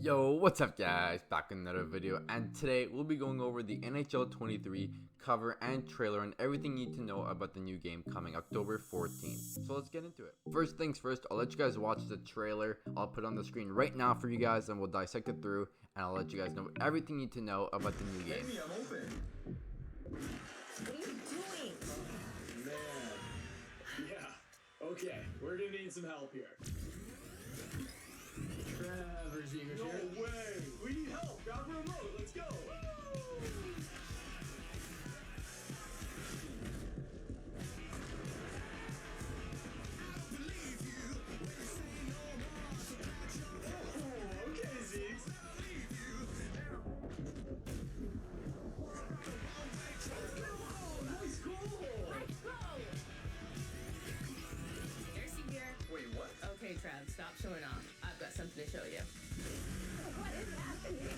Yo, what's up guys? Back in another video, and today we'll be going over the NHL 23 cover and trailer and everything you need to know about the new game coming October 14th. So let's get into it. First things first, I'll let you guys watch the trailer. I'll put it on the screen right now for you guys and we'll dissect it through, and I'll let you guys know everything you need to know about the new game. Amy, I'm open. What are you doing? Oh, man. Yeah. Okay, we're gonna need some help here. Trevor's eager here. No way! We need help! Grab a remote, let's go! Oh, okay, Zeeks. Nice goal! Let's go! Darcy here. Wait, what? Okay, Trav, stop showing off. I've got something to show you. What is happening?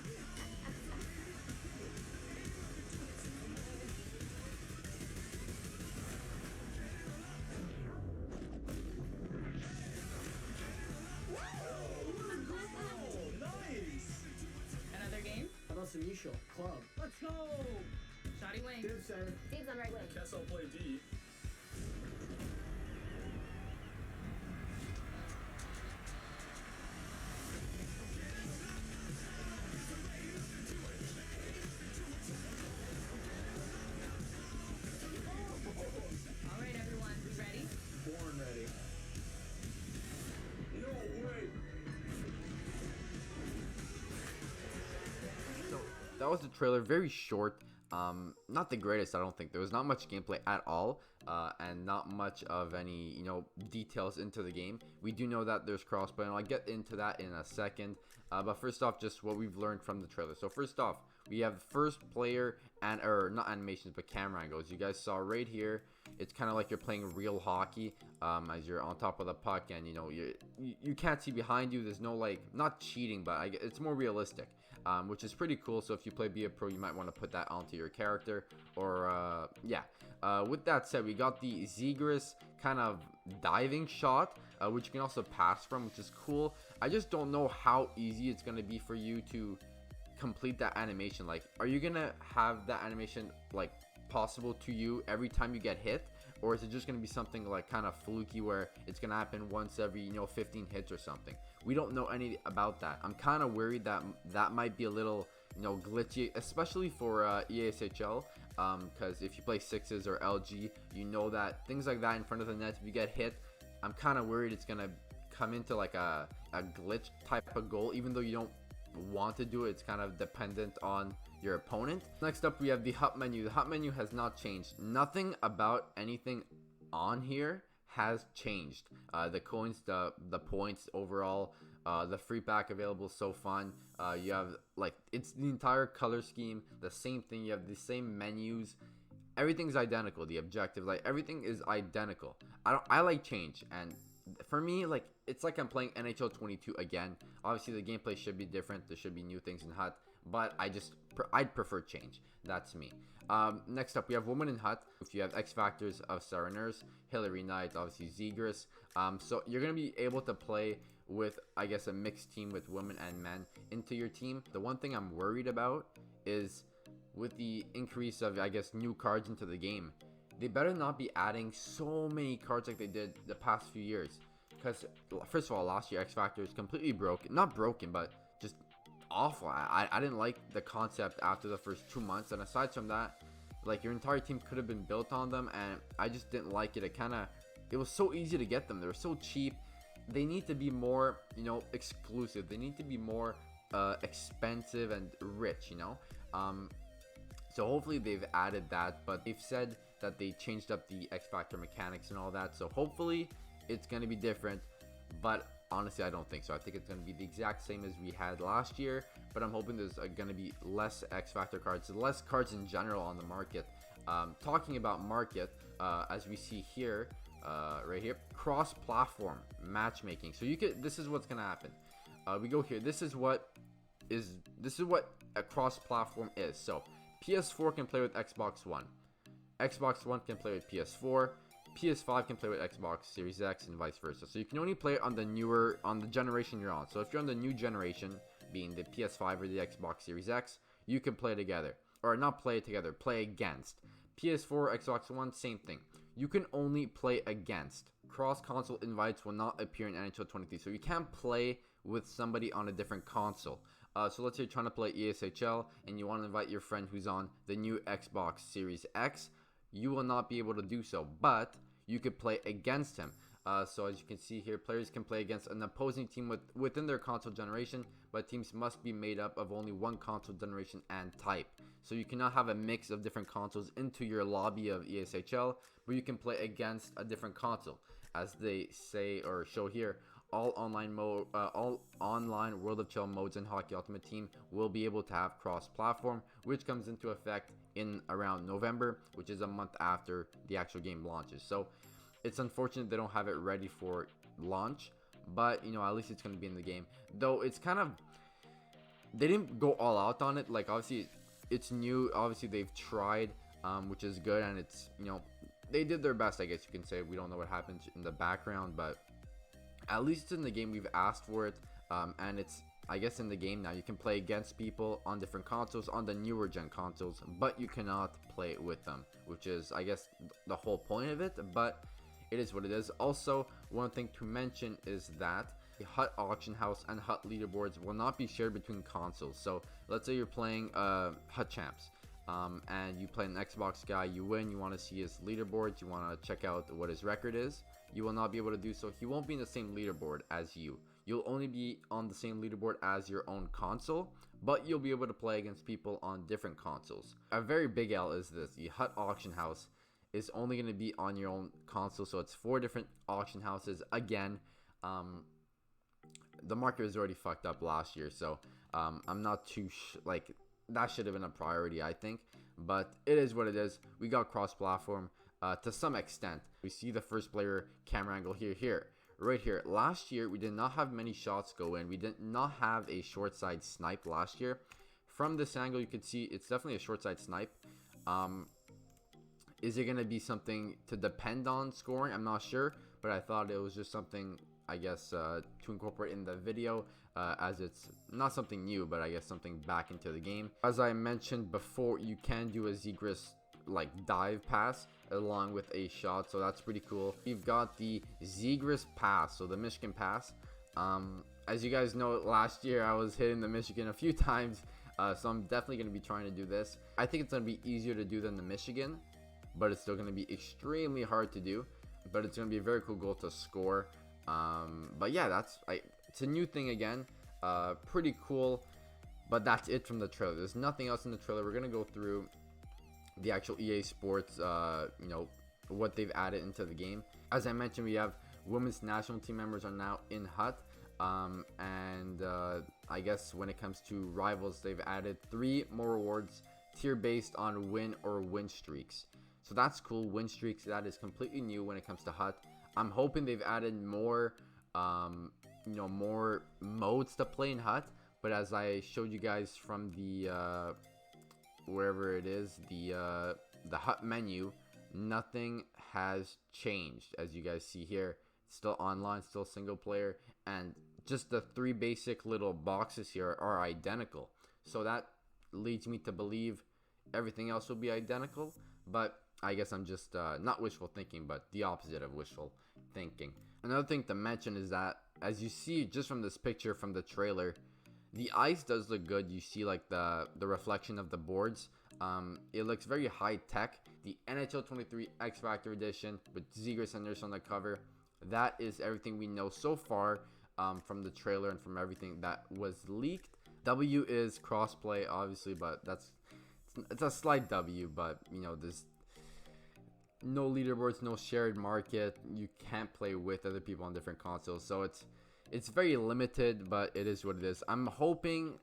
Oh, nice! Another game? How about some Isho? Club. Let's go! Shoddy wing. Dib center. Dave's on right wing. Guess I'll play D. All right, everyone, ready? Born ready. No way! So that was the trailer, very short, not the greatest. I don't think there was not much gameplay at all, and not much of any details into the game. We do know that there's crossplay, and I'll get into that in a second, but first off, just what we've learned from the trailer. So first off, we have first player or not animations but camera angles. You guys saw right here, it's kind of like you're playing real hockey, as you're on top of the puck, and you can't see behind you. There's no, like, not cheating, but it's more realistic, which is pretty cool. So if you play Be a Pro, you might want to put that onto your character, or yeah. With that said, we got the Zegras kind of diving shot, which you can also pass from, which is cool. I just don't know how easy it's going to be for you to complete that animation. Like, are you gonna have that animation like possible to you every time you get hit, or is it just gonna be something like kind of fluky where it's gonna happen once every 15 hits or something? We don't know any about that. I'm kind of worried that that might be a little glitchy, especially for ESHL, because if you play sixes or LG, you know that things like that in front of the net, if you get hit, I'm kind of worried it's gonna come into like a glitch type of goal, even though you don't want to do it. It's kind of dependent on your opponent. Next up, we have the HUT menu. The HUT menu has not changed. Nothing about anything on here has changed. The coins, the points overall, the free pack available, so fun. You have, like, it's the entire color scheme, the same thing. You have the same menus. Everything's identical. The objective, like, everything is identical. I like change, and for me, like, it's like I'm playing NHL 22 again. Obviously, the gameplay should be different. There should be new things in HUT, but I'd prefer change. That's me. Next up, we have Women in HUT. If you have X Factors of Sereners, Hillary Knight, obviously Zegras. So you're gonna be able to play with, I guess, a mixed team with women and men into your team. The one thing I'm worried about is with the increase of, I guess, new cards into the game. They better not be adding so many cards like they did the past few years. Because, first of all, last year X Factor is completely broken. Not broken, but just awful. I didn't like the concept after the first 2 months. And aside from that, like, your entire team could have been built on them. And I just didn't like it. It was so easy to get them. They were so cheap. They need to be more, exclusive. They need to be more expensive and rich, So hopefully they've added that, but they've said that they changed up the X Factor mechanics and all that. So hopefully it's going to be different, but honestly, I don't think so. I think it's going to be the exact same as we had last year, but I'm hoping there's going to be less X Factor cards, less cards in general on the market. Talking about market, as we see here, right here, cross-platform matchmaking. So this is what's going to happen. We go here. This is what a cross-platform is. So PS4 can play with Xbox One. Xbox One can play with PS4. PS5 can play with Xbox Series X and vice versa. So you can only play it on the generation you're on. So if you're on the new generation, being the PS5 or the Xbox Series X, you can play together. Or not play together, play against. PS4, Xbox One, same thing. You can only play against. Cross-console invites will not appear in NHL 23, so you can't play with somebody on a different console. So let's say you're trying to play ESHL and you want to invite your friend who's on the new Xbox Series X. You will not be able to do so, but you could play against him. So as you can see here, players can play against an opposing team within their console generation, but teams must be made up of only one console generation and type. So you cannot have a mix of different consoles into your lobby of ESHL, but you can play against a different console. As they say or show here, all online World of Chill modes in Hockey Ultimate Team will be able to have cross-platform, which comes into effect in around November, which is a month after the actual game launches. So it's unfortunate they don't have it ready for launch, but you know, at least it's going to be in the game. Though it's kind of, they didn't go all out on it. Like obviously it's new, obviously they've tried, which is good, and it's, you know, they did their best, I guess you can say. We don't know what happens in the background, but at least in the game we've asked for it, and it's, I guess, in the game now. You can play against people on different consoles, on the newer gen consoles, but you cannot play with them, which is, I guess, the whole point of it, but it is what it is. Also, one thing to mention is that the HUT auction house and HUT leaderboards will not be shared between consoles. So let's say you're playing HUT champs, and you play an Xbox guy, you win, you want to see his leaderboards, you want to check out what his record is. You will not be able to do so. He won't be in the same leaderboard as you. You'll only be on the same leaderboard as your own console, but you'll be able to play against people on different consoles. A very big L is this: the HUT auction house is only going to be on your own console, so it's 4 different auction houses. Again, the market was already fucked up last year, so I'm not too like, that should have been a priority, I think, but it is what it is. We got cross-platform to some extent. We see the first player camera angle here, right here. Last year we did not have many shots go in. We did not have a short side snipe last year. From this angle you can see it's definitely a short side snipe. Is it going to be something to depend on scoring? I'm not sure, but I thought it was just something, I guess, to incorporate in the video, as it's not something new, but I guess something back into the game. As I mentioned before, you can do a Zegras like dive pass along with a shot, so that's pretty cool. We've got the Zegras pass, so the Michigan pass. As you guys know, last year I was hitting the Michigan a few times, so I'm definitely going to be trying to do this. I think it's going to be easier to do than the Michigan, but it's still going to be extremely hard to do, but it's going to be a very cool goal to score. But yeah, it's a new thing again, pretty cool. But that's it from the trailer. There's nothing else in the trailer. We're going to go through the actual EA Sports, you know, what they've added into the game. As I mentioned, we have women's national team members are now in HUT, and I guess when it comes to rivals, they've added 3 more rewards, tier based on win or win streaks. So that's cool. Win streaks, that is completely new when it comes to HUT. I'm hoping they've added more, you know, more modes to play in HUT. But as I showed you guys from the wherever it is, the HUT menu, nothing has changed. As you guys see here, it's still online, still single player, and just the 3 basic little boxes here are identical. So that leads me to believe everything else will be identical, but I guess I'm just not wishful thinking, but the opposite of wishful thinking. Another thing to mention is that, as you see just from this picture from the trailer, the ice does look good. You see like the reflection of the boards. It looks very high tech. The NHL 23 X Factor edition with Zegras and Nurse on the cover. That is everything we know so far from the trailer and from everything that was leaked. W is crossplay, obviously, but it's a slight W. But you know, there's no leaderboards, no shared market. You can't play with other people on different consoles, so it's very limited, but it is what it is. I'm hoping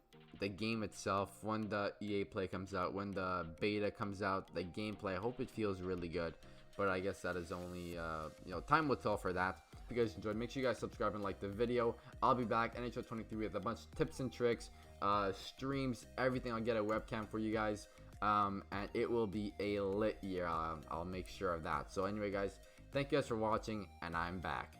the game itself, when the EA Play comes out, when the beta comes out, the gameplay, I hope it feels really good. But I guess that is only, you know, time will tell for that. If you guys enjoyed, make sure you guys subscribe and like the video. I'll be back NHL 23 with a bunch of tips and tricks, streams, everything. I'll get a webcam for you guys, and it will be a lit year. I'll make sure of that. So anyway, guys, thank you guys for watching, and I'm back.